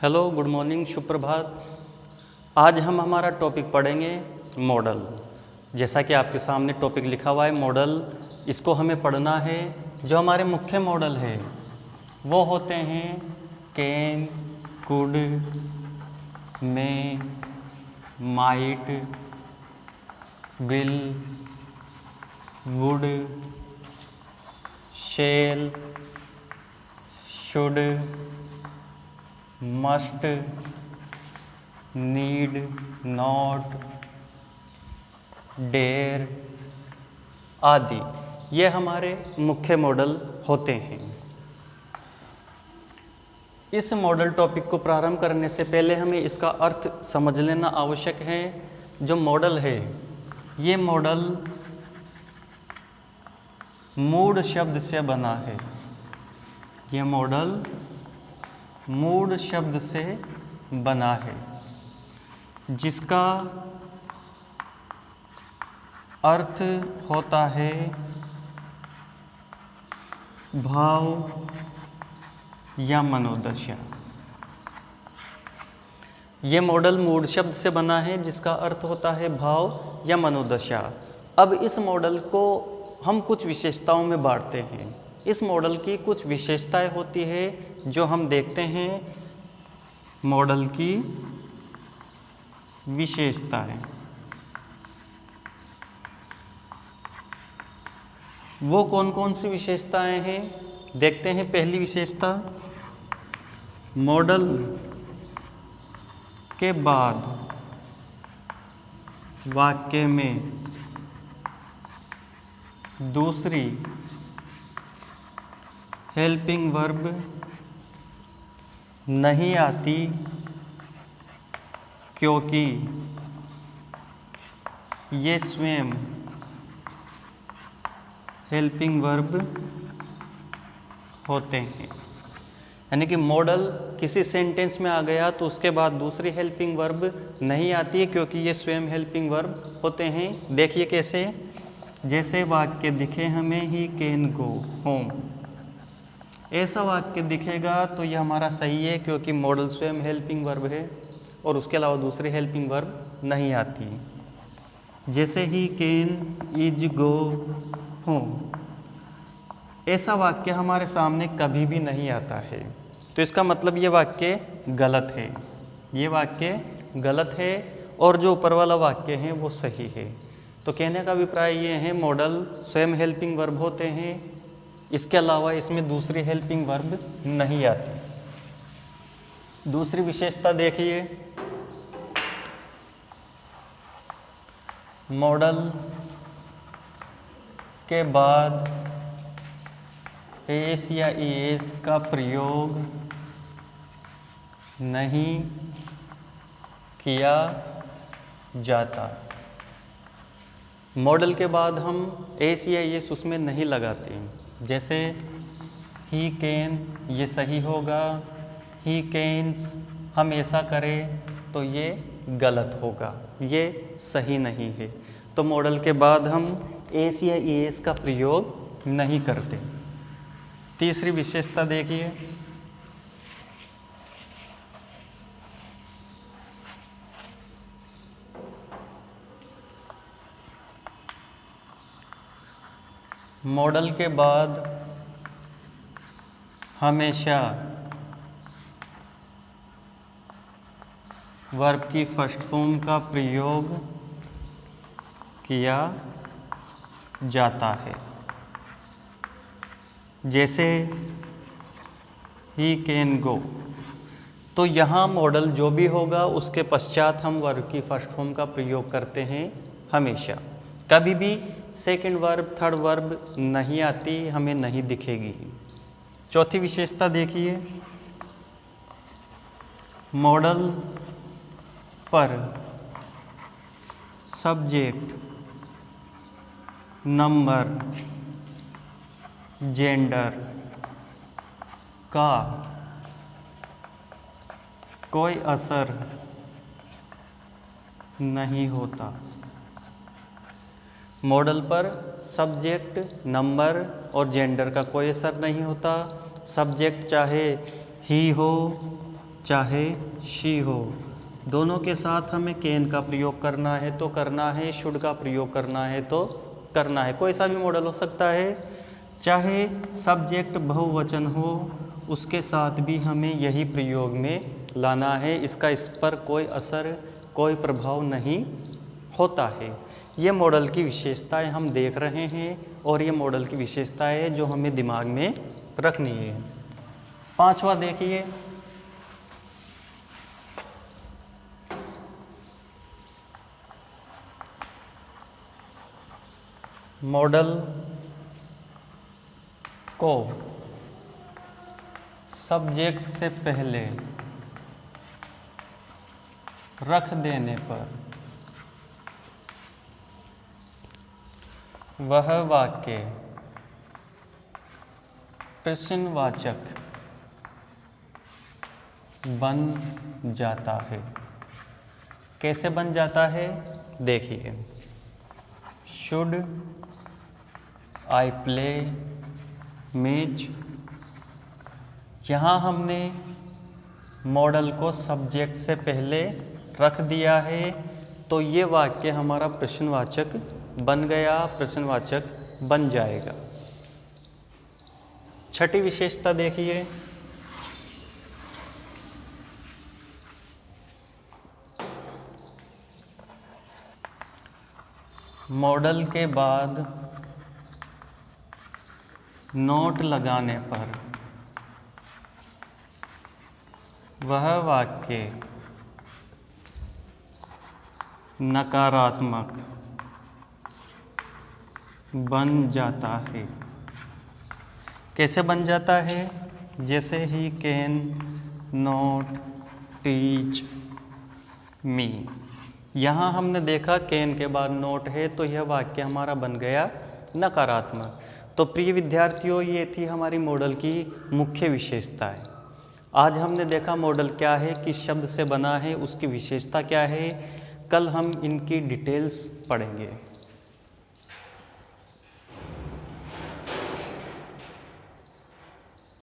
Hello, good morning, सुप्रभात। आज हम हमारा टॉपिक पढ़ेंगे मॉडल। जैसा कि आपके सामने टॉपिक लिखा हुआ है मॉडल, इसको हमें पढ़ना है। जो हमारे मुख्य मॉडल है वो होते हैं can, could, may, might, will, would, shall, should, must, need, not, dare आदि। ये हमारे मुख्य मॉडल होते हैं। इस मॉडल टॉपिक को प्रारंभ करने से पहले हमें इसका अर्थ समझ लेना आवश्यक है। जो मॉडल है, ये मॉडल मूड शब्द से बना है। ये मॉडल मूड शब्द से बना है, जिसका अर्थ होता है भाव या मनोदशा। ये मॉडल मूड शब्द से बना है, जिसका अर्थ होता है भाव या मनोदशा। अब इस मॉडल को हम कुछ विशेषताओं में बांटते हैं। इस मॉडल की कुछ विशेषताएं होती है जो हम देखते हैं। मॉडल की विशेषताएं वो कौन कौन सी विशेषताएं हैं, देखते हैं। पहली विशेषता, मॉडल के बाद वाक्य में दूसरी हेल्पिंग वर्ब नहीं आती, क्योंकि ये स्वयं हेल्पिंग वर्ब होते हैं। यानी कि मॉडल किसी सेंटेंस में आ गया तो उसके बाद दूसरी हेल्पिंग वर्ब नहीं आती है, क्योंकि ये स्वयं हेल्पिंग वर्ब होते हैं। देखिए कैसे, जैसे वाक्य दिखे हमें ही कैन गो होम, ऐसा वाक्य दिखेगा तो ये हमारा सही है, क्योंकि मॉडल स्वयं हेल्पिंग वर्ब है और उसके अलावा दूसरी हेल्पिंग वर्ब नहीं आती। जैसे he can is go home, ऐसा वाक्य हमारे सामने कभी भी नहीं आता है, तो इसका मतलब ये वाक्य गलत है। ये वाक्य गलत है और जो ऊपर वाला वाक्य है वो सही है। तो कहने का अभिप्राय ये है, मॉडल स्वयं हेल्पिंग वर्ब होते हैं, इसके अलावा इसमें दूसरी हेल्पिंग वर्ब नहीं आती। दूसरी विशेषता देखिए, मॉडल के बाद एस या ईएस का प्रयोग नहीं किया जाता। मॉडल के बाद हम एस या ईएस उसमें नहीं लगाते। जैसे ही कैन, ये सही होगा। ही कैन्स, हम ऐसा करें तो ये गलत होगा, ये सही नहीं है। तो मॉडल के बाद हम एस या ईएस का प्रयोग नहीं करते। तीसरी विशेषता देखिए, मॉडल के बाद हमेशा वर्ब की फर्स्ट फॉर्म का प्रयोग किया जाता है। जैसे ही कैन गो, तो यहाँ मॉडल जो भी होगा उसके पश्चात हम वर्ब की फर्स्ट फॉर्म का प्रयोग करते हैं हमेशा। कभी भी सेकंड वर्ब, थर्ड वर्ब नहीं आती, हमें नहीं दिखेगी। चौथी विशेषता देखिए, मॉडल पर सब्जेक्ट, नंबर, जेंडर का कोई असर नहीं होता। मॉडल पर सब्जेक्ट, नंबर और जेंडर का कोई असर नहीं होता। सब्जेक्ट चाहे ही हो, चाहे शी हो, दोनों के साथ हमें कैन का प्रयोग करना है तो करना है, शुड का प्रयोग करना है तो करना है। कोई सा भी मॉडल हो सकता है। चाहे सब्जेक्ट बहुवचन हो, उसके साथ भी हमें यही प्रयोग में लाना है। इसका इस पर कोई असर, कोई प्रभाव नहीं होता है। ये मॉडल की विशेषताएं हम देख रहे हैं और ये मॉडल की विशेषताएं जो हमें दिमाग में रखनी है। पांचवा देखिए, मॉडल को सब्जेक्ट से पहले रख देने पर वह वाक्य प्रश्नवाचक बन जाता है। कैसे बन जाता है देखिए, शुड आई प्ले मैच। यहाँ हमने मॉडल को सब्जेक्ट से पहले रख दिया है तो ये वाक्य हमारा प्रश्नवाचक बन गया, प्रश्नवाचक बन जाएगा। छठी विशेषता देखिए, मॉडल के बाद नोट लगाने पर वह वाक्य नकारात्मक बन जाता है। कैसे बन जाता है? जैसे he can not teach me. यहाँ हमने देखा कैन के बाद नोट है तो यह वाक्य हमारा बन गया नकारात्मक। तो प्रिय विद्यार्थियों, ये थी हमारी मॉडल की मुख्य विशेषताएं। आज हमने देखा मॉडल क्या है, किस शब्द से बना है, उसकी विशेषता क्या है। कल हम इनकी डिटेल्स पढ़ेंगे।